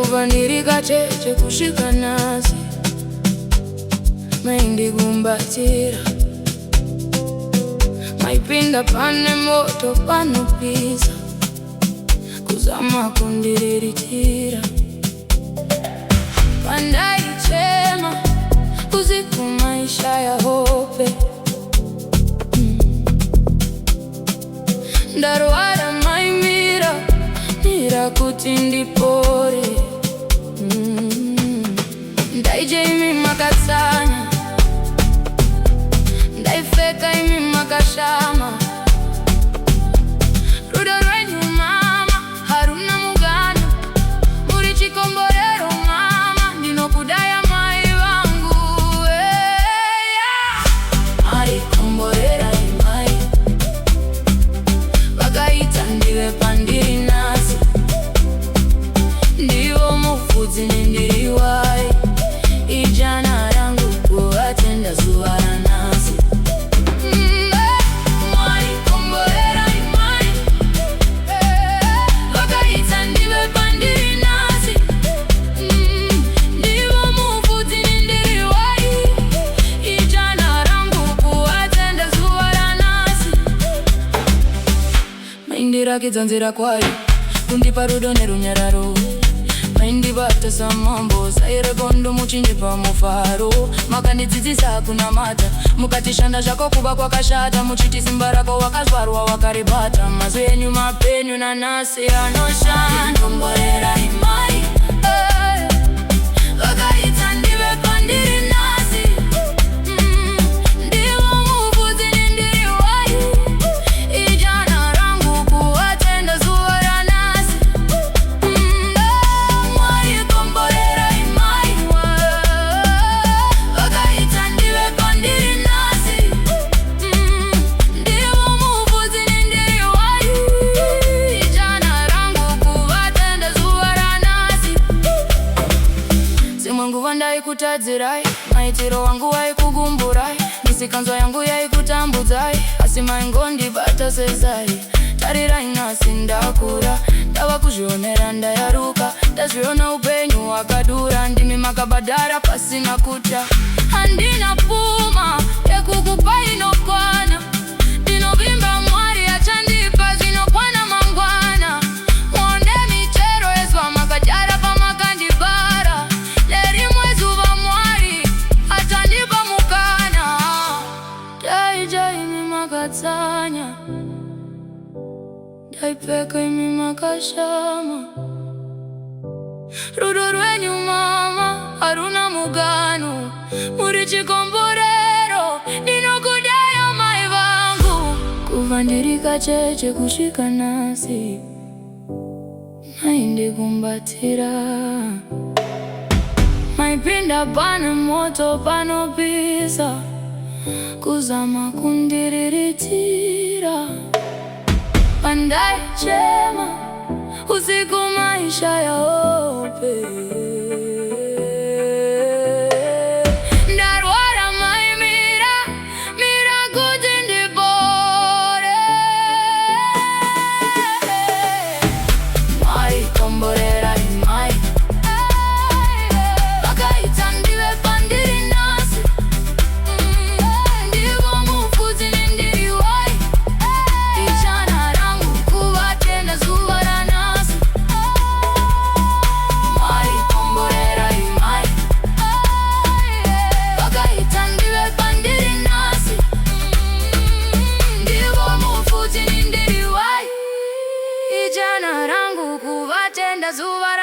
kuvanirika cheche kushika nasi maindigumbatira maipinda pane moto panopisa kuzama kundiriritira pandaichema usiku maisha ya hope ndarwara maimira mira kuti ndipore ndaije imi makatsanya ndaifeka imi makashama rudo rwenyu mama haruna mugano muri chikomborero mama ndinokudaya mai vangu arikomborera imai vakaita ndive pandiri nasi ndivo mufudzi nendiri wai ijana rangu kuvatenda zuva ranasi mwarikomborera imai vakaita ndive pandiri nasi ndivo mufudzi nendiri wai ijana rangu kuvatenda zuva ranasi maindirakidza nzira kwayo kundipa rudo nerunyararo maindibata samambo saire bondo muchindipa mufaro makandidzidzisa kunamata mukatishanda zvako kuba kwakashata muchiti simba rako wakazvarwa wakaribata mazwi enyu mapenyu nanasi anoshanda komborera imai vakaita ndive pandiri nasi ndivo mufudzi nendiri wai ijana rangu kuvatenda zuva ranasi mwarikomborera imai vakaita ndive pandiri nasi ndivo mufudzi nendiri wai ijana rangu kuvatenda zuva ranasi zimwe nguva ndaikutadzirai maitiro wangu waikugumburai misikanzwa yangu yaikutambudzai asi maingondibata sezai tarirai nhasi ndakura ndava kuzvionera ndayaruka ndazviona upenyu wakadura ndimi makabhadhara pasina kuta handina pfuma yekukupa inokwana ndinovimba mwari achandipa zvinokwana mangwana mwonde michero yezwa makadyara pamakandibara nerimwe zuva mwari achandipa mukana daija imi makatsanya ndaipfeka imi makashama rudo rwenyu mama haruna mugano muri chikomborero ndinokudaya mai vangu kuvandirika cheche kushika nasi maindikumbatira maipinda pane moto panopisa kuzama kundiriritira pandaichema usiku maisha ya hope ndarwara maimira mira kuti ndipore mwarikomborera imai vakaita ndive pandiri nasi ndivo mufudzi nendiri wai ijana rangu kuvatenda zuva ranasi mwarikomborera imai vakaita ndive pandiri nasi ndivo mufudzi nendiri wai ijana rangu kuvatenda zuva